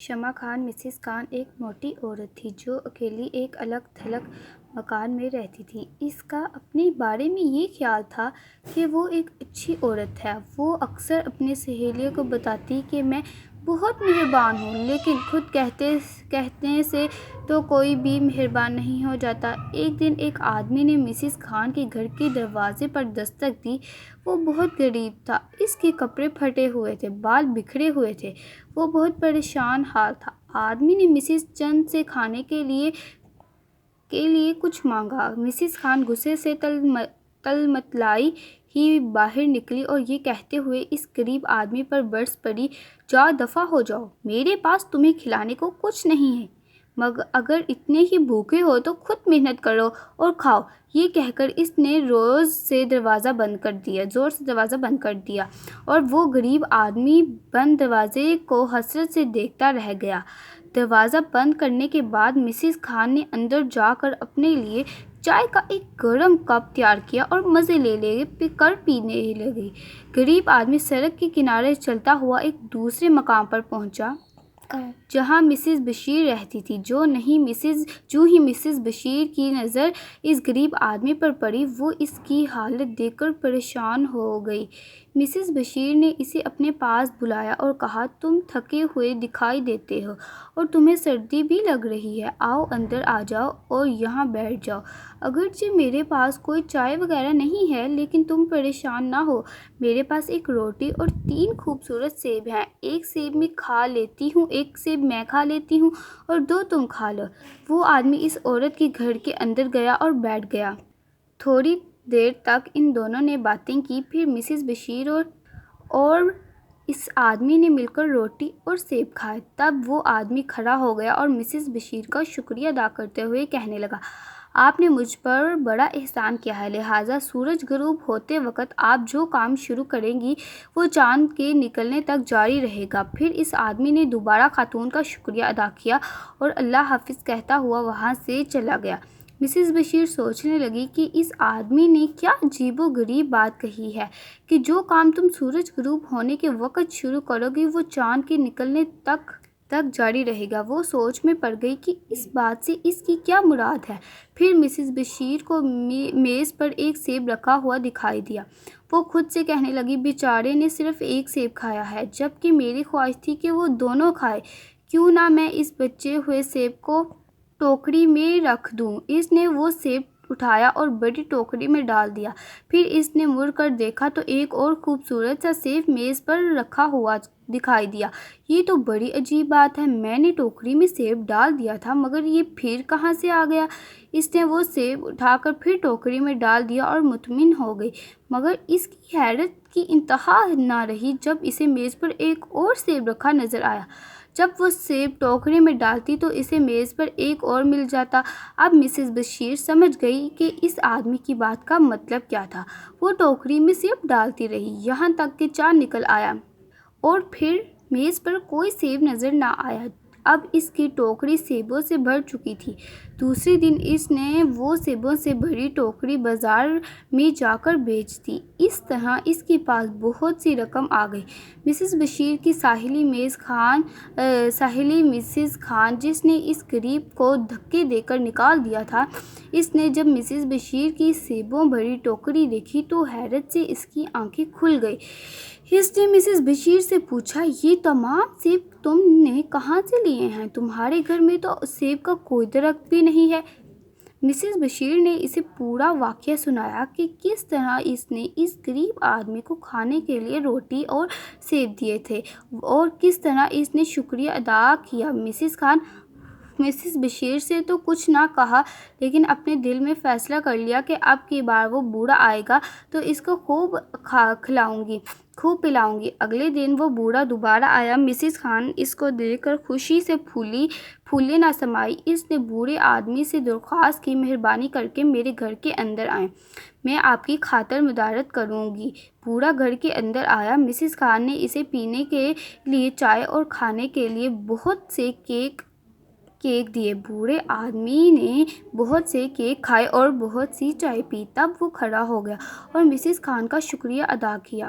شمع خان مسز خان ایک موٹی عورت تھی جو اکیلی ایک الگ تھلگ مکان میں رہتی تھی۔ اس کا اپنے بارے میں یہ خیال تھا کہ وہ ایک اچھی عورت ہے۔ وہ اکثر اپنی سہیلیوں کو بتاتی کہ میں بہت مہربان ہوں، لیکن خود کہنے سے تو کوئی بھی مہربان نہیں ہو جاتا۔ ایک دن ایک آدمی نے مسز خان کے گھر کے دروازے پر دستک دی۔ وہ بہت غریب تھا، اس کے کپڑے پھٹے ہوئے تھے، بال بکھرے ہوئے تھے، وہ بہت پریشان حال تھا۔ آدمی نے مسز چند سے کھانے کے لیے کچھ مانگا۔ مسز خان غصے سے تلمتلائی ہی باہر نکلی اور یہ کہتے ہوئے اس غریب آدمی پر برس پڑی، جاؤ دفع ہو جاؤ، میرے پاس تمہیں کھلانے کو کچھ نہیں ہے، مگر اگر اتنے ہی بھوکے ہو تو خود محنت کرو اور کھاؤ۔ یہ کہہ کر اس نے زور سے دروازہ بند کر دیا اور وہ غریب آدمی بند دروازے کو حسرت سے دیکھتا رہ گیا۔ دروازہ بند کرنے کے بعد مسز خان نے اندر جا کر اپنے لیے چائے کا ایک گرم کپ تیار کیا اور مزے لے کر پینے لگی۔ غریب آدمی سڑک کے کنارے چلتا ہوا ایک دوسرے مقام پر پہنچا جہاں مسز بشیر رہتی تھی۔ جو ہی مسز بشیر کی نظر اس غریب آدمی پر پڑی، وہ اس کی حالت دیکھ کر پریشان ہو گئی۔ مسز بشیر نے اسے اپنے پاس بلایا اور کہا، تم تھکے ہوئے دکھائی دیتے ہو اور تمہیں سردی بھی لگ رہی ہے، آؤ اندر آ جاؤ اور یہاں بیٹھ جاؤ۔ اگرچہ میرے پاس کوئی چائے وغیرہ نہیں ہے، لیکن تم پریشان نہ ہو، میرے پاس ایک روٹی اور 3 خوبصورت سیب ہیں، ایک سیب میں کھا لیتی ہوں اور 2 تم کھا لو۔ وہ آدمی اس عورت کے گھر کے اندر گیا اور بیٹھ گیا۔ تھوڑی دیر تک ان دونوں نے باتیں کی، پھر مسز بشیر اور اس آدمی نے مل کر روٹی اور سیب کھائے۔ تب وہ آدمی کھڑا ہو گیا اور مسز بشیر کا شکریہ ادا کرتے ہوئے کہنے لگا، آپ نے مجھ پر بڑا احسان کیا ہے، لہٰذا سورج غروب ہوتے وقت آپ جو کام شروع کریں گی وہ چاند کے نکلنے تک جاری رہے گا۔ پھر اس آدمی نے دوبارہ خاتون کا شکریہ ادا کیا اور اللہ حافظ کہتا ہوا وہاں سے چلا گیا۔ مسز بشیر سوچنے لگی کہ اس آدمی نے کیا عجیب و غریب بات کہی ہے کہ جو کام تم سورج غروب ہونے کے وقت شروع کرو گی وہ چاند کے نکلنے تک جاری رہے گا۔ وہ سوچ میں پڑ گئی کہ اس بات سے اس کی کیا مراد ہے۔ پھر مسز بشیر کو میز پر ایک سیب رکھا ہوا دکھائی دیا۔ وہ خود سے کہنے لگی، بیچارے نے صرف ایک سیب کھایا ہے، جبکہ میری خواہش تھی کہ وہ دونوں کھائے، کیوں نہ میں اس بچے ہوئے سیب کو ٹوکری میں رکھ دوں۔ اس نے وہ سیب اٹھایا اور بڑی ٹوکری میں ڈال دیا۔ پھر اس نے مڑ کر دیکھا تو ایک اور خوبصورت سا سیب میز پر رکھا ہوا دکھائی دیا۔ یہ تو بڑی عجیب بات ہے، میں نے ٹوکری میں سیب ڈال دیا تھا، مگر یہ پھر کہاں سے آ گیا؟ اس نے وہ سیب اٹھا کر پھر ٹوکری میں ڈال دیا اور مطمئن ہو گئی، مگر اس کی حیرت کی انتہا نہ رہی جب اسے میز پر ایک اور سیب رکھا نظر آیا۔ جب وہ سیب ٹوکری میں ڈالتی تو اسے میز پر ایک اور مل جاتا۔ اب مسز بشیر سمجھ گئی کہ اس آدمی کی بات کا مطلب کیا تھا۔ وہ ٹوکری میں سیب ڈالتی رہی یہاں تک کہ چاند نکل آیا اور پھر میز پر کوئی سیب نظر نہ آیا۔ اب اس کی ٹوکری سیبوں سے بھر چکی تھی۔ دوسرے دن اس نے وہ سیبوں سے بھری ٹوکری بازار میں جا کر بیچ دی۔ اس طرح اس کے پاس بہت سی رقم آ گئی۔ مسز بشیر کی سہیلی مسز خان، جس نے اس غریب کو دھکے دے کر نکال دیا تھا، اس نے جب مسز بشیر کی سیبوں بھری ٹوکری دیکھی تو حیرت سے اس کی آنکھیں کھل گئیں۔ اس نے مسز بشیر سے پوچھا، یہ تمام سیب تم نے کہاں سے لیے ہیں؟ تمہارے گھر میں تو سیب کا کوئی درخت بھی نہیں ہے۔ مسز بشیر نے اسے پورا واقعہ سنایا کہ کس طرح اس نے اس غریب آدمی کو کھانے کے لیے روٹی اور سیب دیے تھے اور کس طرح اس نے شکریہ ادا کیا۔ مسز بشیر سے تو کچھ نہ کہا، لیکن اپنے دل میں فیصلہ کر لیا کہ اب کی بار وہ بوڑھا آئے گا تو اس کو خوب پلاؤں گی۔ اگلے دن وہ بوڑھا دوبارہ آیا۔ مسز خان اس کو دیکھ کر خوشی سے پھولے نہ سمائی۔ اس نے بوڑھے آدمی سے درخواست کی، مہربانی کر کے میرے گھر کے اندر آئیں، میں آپ کی خاطر مدارت کروں گی۔ بوڑھا گھر کے اندر آیا۔ مسز خان نے اسے پینے کے لیے چائے اور کھانے کے لیے بہت سے کیک دیے۔ بوڑھے آدمی نے بہت سے کیک کھائے اور بہت سی چائے پی۔ تب وہ کھڑا ہو گیا اور مسز خان کا شکریہ ادا کیا۔